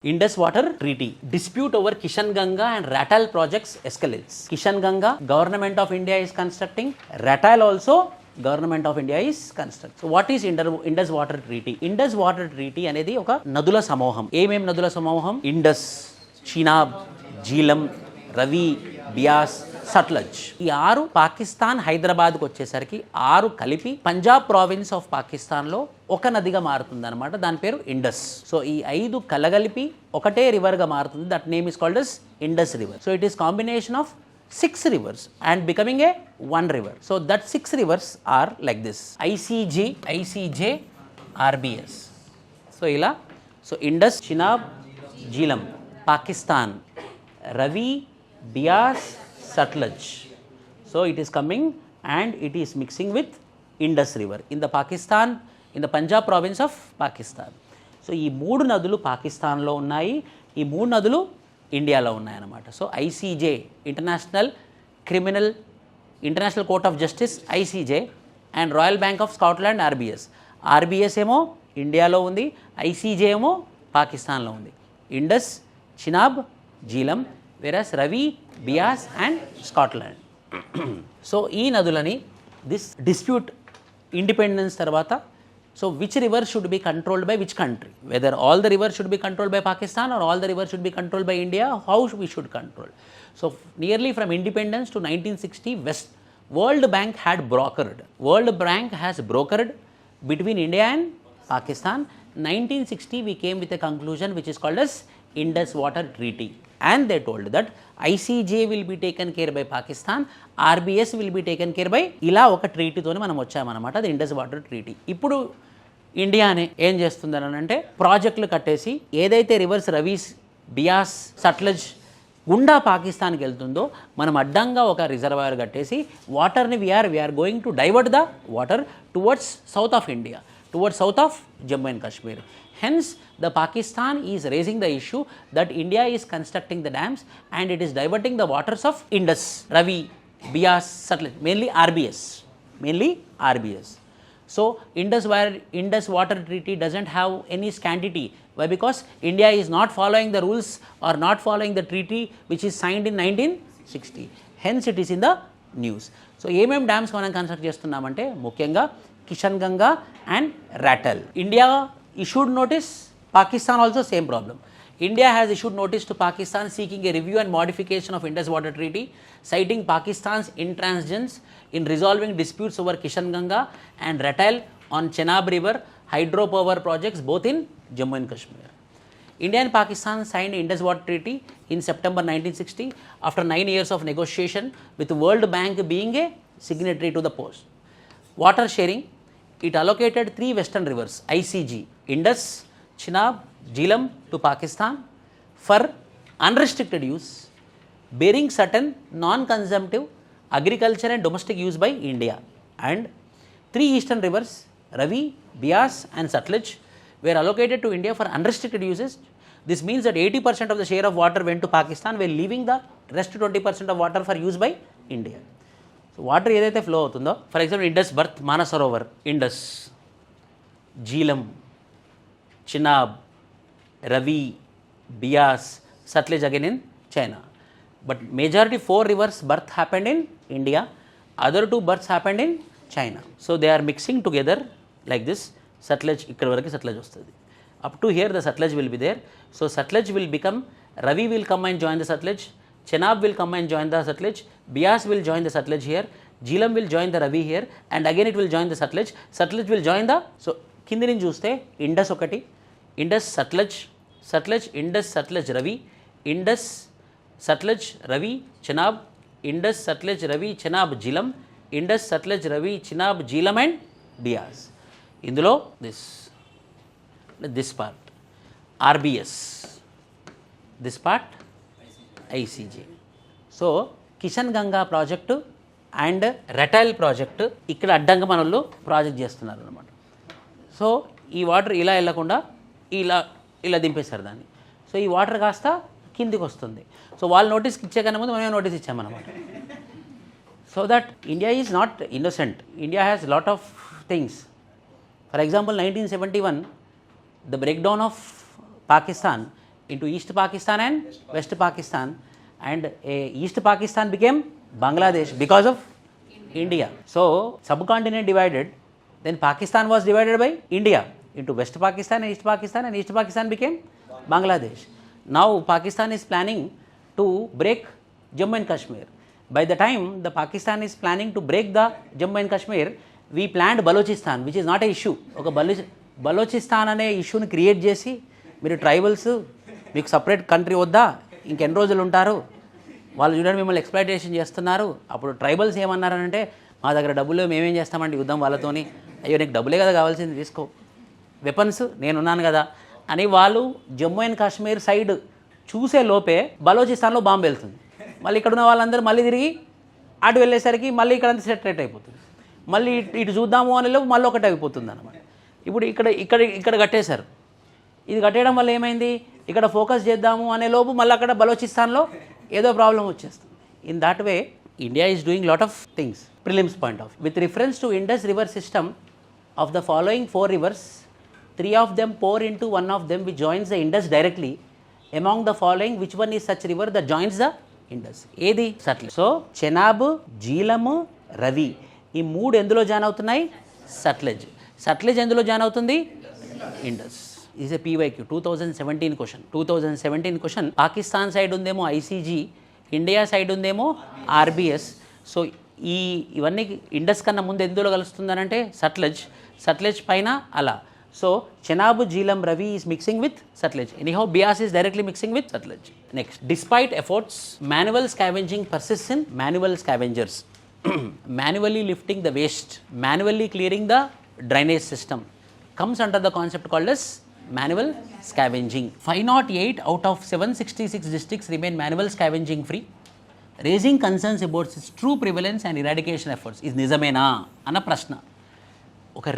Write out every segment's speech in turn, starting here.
Indus Water Treaty. Dispute over Kishan Ganga and Ratal projects escalates. Kishan Ganga, Government of India is constructing. Ratal also, Government of India is constructing. So what is Indus Water Treaty? Indus Water Treaty అనేది ఒక నదుల సమూహం. ఏమేం నదుల సమూహం? Indus, Chenab, Jhelum, Ravi, Beas, Sutlej. ఈ 6 పాకిస్తాన్ హైదరాబాద్కు వచ్చేసరికి 6 కలిపి పంజాబ్ ప్రావిన్స్ ఆఫ్ పాకిస్తాన్లో ఒక నదిగా మారుతుంది అనమాట. దాని పేరు ఇండస్. సో ఈ 5 కలగలిపి ఒకటే రివర్గా మారుతుంది. That name is called as Indus river. So it is combination of 6 rivers and becoming a 1 river. So that 6 rivers are like this: ICJ, RBS. So ila, so Indus, Chenab, Jhelum, Pakistan, Ravi, Bias, Satluj. So it is coming and it is mixing with Indus river in the Pakistan, in the Punjab province of Pakistan. So ఈ 3 నదులు పాకిస్తాన్లో ఉన్నాయి, ఈ 3 నదులు ఇండియాలో ఉన్నాయన్నమాట. So ICJ, International Court of Justice ICJ, and Royal Bank of Scotland RBS ఏమో ఇండియాలో ఉంది, ఐసీజే ఏమో పాకిస్తాన్లో ఉంది. ఇండస్, చినాబ్, జీలం, వెరస్ Ravi, Beas and Scotland. So ఈ నదులని దిస్ డిస్ప్యూట్ ఇండిపెండెన్స్ తర్వాత, so which river should be controlled by which country? Whether all the rivers should be controlled by Pakistan or all the rivers should be controlled by India, how we should control? So nearly from independence to 1960, World Bank has brokered between India and Pakistan. 1960 we came with a conclusion which is called as Indus Water Treaty, and they told that ICJ will be taken care by Pakistan, RBS will be taken care by ఇలా ఒక ట్రీటీతోనే మనం వచ్చామన్నమాట. అది Indus water treaty. ఇప్పుడు ఇండియానే ఏం చేస్తుందని అంటే ప్రాజెక్టులు కట్టేసి ఏదైతే రివర్స్ రవీస్, బియాస్, సట్లజ్ గుండా పాకిస్తాన్కి వెళ్తుందో మనం అడ్డంగా ఒక రిజర్వాయర్ కట్టేసి వాటర్ని we are going to divert the water towards south of India, towards south of Jammu and Kashmir. Hence, the Pakistan is raising the issue that India is constructing the dams and it is diverting the waters of Indus, Ravi, Bias, Satluj, mainly RBS. So, Indus Water Treaty doesn't have any sanctity. Why? Because India is not following the rules or not following the treaty which is signed in 1960. Hence, it is in the news. So, ఏమేం dams మనం construct చేస్తున్నామంటే ముఖ్యంగా Kishan Ganga and Ratle. India issued notice, Pakistan also same problem. India has issued notice to Pakistan seeking a review and modification of Indus Water Treaty, citing Pakistan's intransigence in resolving disputes over Kishan Ganga and Ratal on Chenab River hydropower projects both in Jammu and Kashmir. India and Pakistan signed Indus Water Treaty in September 1960 after 9 years of negotiation, with World Bank being a signatory to the post. Water sharing, it allocated 3 western rivers, ICG, Indus, Chenab, Jhelum, to Pakistan for unrestricted use, bearing certain non-consumptive agriculture and domestic use by India. And 3 eastern rivers, Ravi, Bias and Satluj, were allocated to India for unrestricted uses. This means that 80% of the share of water went to Pakistan, while leaving the rest 20% of water for use by India. So water ఏదైతే flow అవుతుందో, for example Indus birth Mansarovar, Indus, Jhelum, Chenab, Ravi, Beas, Sutlej again in China. But majority 4 rivers birth happened in India, other 2 births happened in China. So they are mixing together like this. Sutlej ఇక్కడ వరకు సట్లెజ్ వస్తుంది. Up to here the Sutlej will be there. So Sutlej will become, Ravi will come and join the Sutlej, Chenab will come and join the Satluj, Bias will join the Satluj here, Jhelum will join the Ravi here, and again it will join the Satluj. Satluj will join the, so కింది నుంచి చూస్తే ఇండస్ ఒకటి, Indus Sutlej, Sutlej Indus Sutlej Ravi, Indus Sutlej Ravi Chenab, Indus Sutlej Ravi Chenab Jhelum, Indus Sutlej Ravi Chenab Jhelum and Beas. ఇందులో this part RBS, this part ICJ. So Kishan Ganga project and Ratle project ఇక్కడ అడ్డంగా మన వాళ్ళు project చేస్తున్నారు అనమాట. సో ఈ వాటర్ ఇలా వెళ్ళకుండా ఇలా దింపేశారు దాన్ని. సో ఈ వాటర్ కాస్త కిందికి వస్తుంది. సో వాళ్ళు నోటీస్ ఇచ్చే కన్నా ముందు మనమే నోటీస్ ఇచ్చామన్నమాట. So that India is not innocent. India has lot of things. For example 1971, the breakdown of Pakistan into East Pakistan and West Pakistan, and East Pakistan became Bangladesh because of India. So subcontinent divided, then Pakistan was divided by India into West Pakistan and East Pakistan became Bangladesh. Now Pakistan is planning to break Jammu and Kashmir. By the time the Pakistan is planning to break the Jammu and Kashmir, we planned Balochistan, which is not a issue. ఒక బలోచిస్తాన్ అనే ఇష్యూని create చేసి మీరు tribals మీకు separate country వద్దా, ఇంకెన్ని రోజులు ఉంటారు, వాళ్ళు చూడండి మిమ్మల్ని ఎక్స్ప్లాయిటేషన్ చేస్తున్నారు. అప్పుడు ట్రైబల్స్ ఏమన్నారంటే, మా దగ్గర డబ్బులు మేమేం చేస్తామండి యుద్ధం వాళ్ళతోని, అయ్యో నీకు డబ్బులే కదా కావాల్సింది తీసుకో, వెపన్స్ నేనున్నాను కదా అని వాళ్ళు జమ్మూ అండ్ కాశ్మీర్ సైడ్ చూసే లోపే బలోచిస్తాన్లో బాంబు వెళ్తుంది. మళ్ళీ ఇక్కడ ఉన్న వాళ్ళందరూ మళ్ళీ తిరిగి అటు వెళ్ళేసరికి మళ్ళీ ఇక్కడంతా సెటరేట్ అయిపోతుంది. మళ్ళీ ఇటు చూద్దాము అనే లోపు మళ్ళీ ఒకటి అయిపోతుంది అన్నమాట. ఇప్పుడు ఇక్కడ కట్టేశారు. ఇది కట్టేయడం వల్ల ఏమైంది, ఇక్కడ ఫోకస్ చేద్దాము అనే లోపు మళ్ళీ అక్కడ బలోచిస్తాన్లో ఏదో ప్రాబ్లం వచ్చేస్తుంది. In that way India is doing lot of things. Prelims point of with reference to Indus river system of the following 4 rivers, 3 of them pour into one of them which joins the Indus directly. Among the following, which one is such river that joins the Indus? ఏది? Sutlej. So Chenab, జీలము, Ravi ఈ 3 ఎందులో join అవుతున్నాయి? సట్లెజ్. సట్లెజ్ ఎందులో join అవుతుంది? Indus. Is a PYQ 2017 question. 2017 question. Pakistan side ఉందేమో ICG, India side ఉందేమో RBS. So ఇవన్నీ Indus కన్నా ముందు ఎందులో కలుస్తుందనంటే సట్లెజ్. సట్లెజ్ పైన అలా. So Chenab, Jhelum, Ravi is mixing with Sutlej. Anyhow Beas is directly mixing with Sutlej. Next, despite efforts manual scavenging persist in manual scavengers. Manually lifting the waste, manually clearing the drainage system comes under the concept called as manual scavenging. 508 out of 766 districts remain manual scavenging free, raising concerns about its true prevalence and eradication efforts. Is nijamena ana prashna. Okay,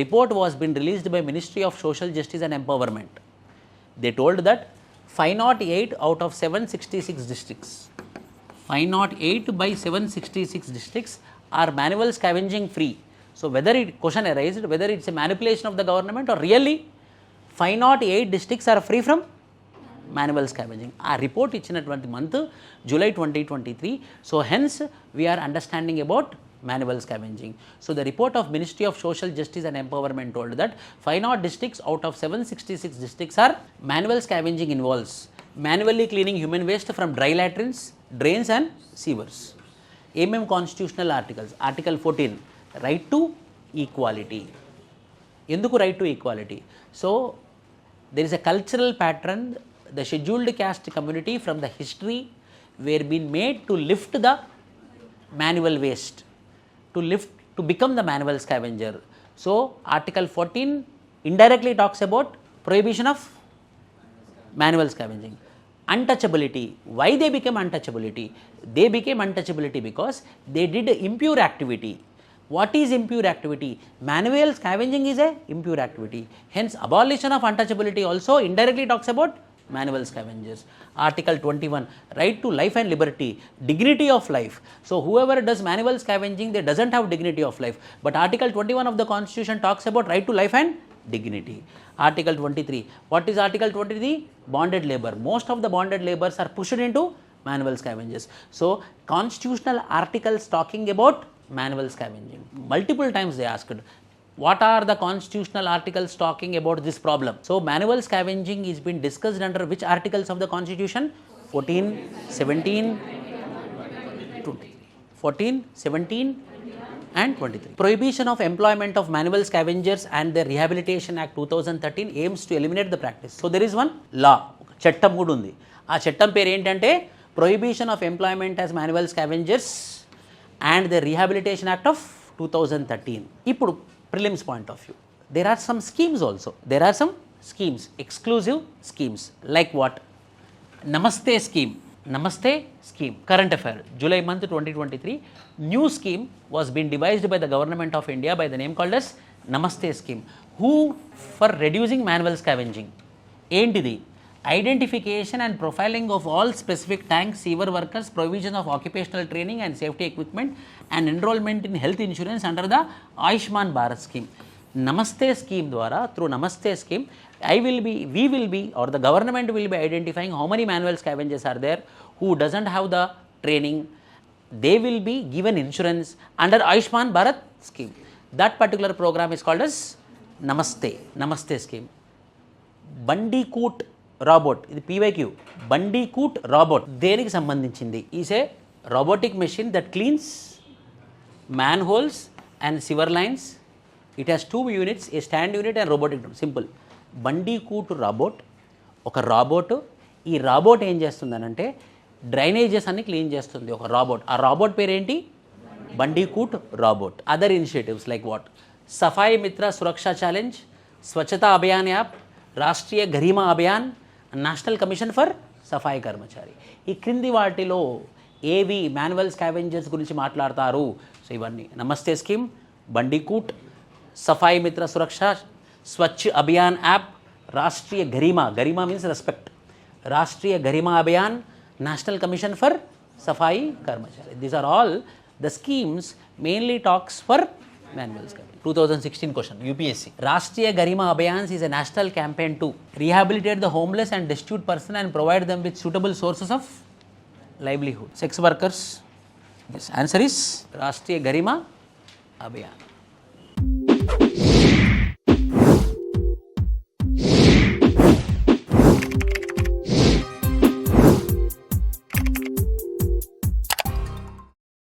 report was been released by Ministry of Social Justice and Empowerment. They told that 508 out of 766 districts, 508 by 766 districts are manual scavenging free. So whether it question arised, whether it's a manipulation of the government or really 508 districts are free from manual scavenging. Our report ఇచ్చినటువంటి month July 2023. So hence we are understanding about manual scavenging. So the report of Ministry of Social Justice and Empowerment told that 508 districts out of 766 districts are manual scavenging involves manually cleaning human waste from dry latrines, drains and sewers. ఏమేం constitutional articles? Article 14 right to equality. ఎందుకు right to equality? So there is a cultural pattern, the scheduled caste community from the history where been made to lift the manual waste, to become the manual scavenger. So article 14 indirectly talks about prohibition of manual scavenging. Untouchability. Why they became untouchability? They became untouchability because they did impure activity. What is impure activity? Manual scavenging is a impure activity. Hence abolition of untouchability also indirectly talks about manual scavengers. Article 21, right to life and liberty, dignity of life. So whoever does manual scavenging, they doesn't have dignity of life. But Article 21 of the Constitution talks about right to life and dignity. Article 23. What is Article 23? Bonded labor. Most of the bonded laborers are pushed into manual scavengers. So constitutional articles talking about manual scavenging. Multiple times they asked, what are the constitutional articles talking about this problem? So manual scavenging is been discussed under which articles of the Constitution? 14, 17, and 23. Prohibition of employment of manual scavengers and the Rehabilitation Act 2013 aims to eliminate the practice. So there is one law, చట్టం కూడా ఉంది. ఆ చట్టం పేరు ఏంటంటే Prohibition of Employment as Manual Scavengers and the Rehabilitation Act of 2013. ఇప్పుడు prelims point of view, there are some schemes also. There are some schemes, exclusive schemes. Like what? Namaste scheme. Namaste scheme, current affair, July month 2023. New scheme was being devised by the government of India by the name called as Namaste scheme. Who? For reducing manual scavenging. ఏంటిది? Identification and profiling of all specific tank sewer workers, provision of occupational training and safety equipment, and enrollment in health insurance under the Ayushman Bharat scheme. Namaste scheme ద్వారా, through Namaste scheme, we will be, or the government will be identifying how many manual scavengers are there who doesn't have the training. They will be given insurance under Ayushman Bharat scheme. That particular program is called as Namaste scheme. Bandicoot robot, ఇది PYQ. Bandicoot robot దేనికి సంబంధించింది? Is a robotic machine that cleans manholes and sewer lines. It has 2 units, a stand unit and robotic. Simple. Bandicoot robot ఒక robot. ఈ robot ఏం చేస్తుందనంటే drainages అన్ని clean చేస్తుంది ఒక రాబోట్. ఆ రాబోట్ పేరేంటి? Bandicoot robot. Other initiatives like what? Safai Mitra Suraksha challenge, Swachhata Abhiyan app, Rashtriya Garima Abhiyan, national commission for Safai Karmachari. ఈ క్రింది వాటిలో ఏవి మాన్యువల్ స్కావెంజర్స్ గురించి మాట్లాడతారు? సో ఇవన్నీ నమస్తే scheme, bandicoot, Safai Mitra Suraksha, Swachh Abhiyan app, Rashtriya Garima means respect, Rashtriya Garima Abhiyan, national commission for Safai Karmachari. These are all the schemes mainly talks for manual scavenging. 2016 question, UPSC. Rashtriya Garima Abhiyans is a national campaign to rehabilitate the homeless and destitute person and provide them with suitable sources of livelihood. Sex workers. Yes, answer is Rashtriya Garima Abhiyan.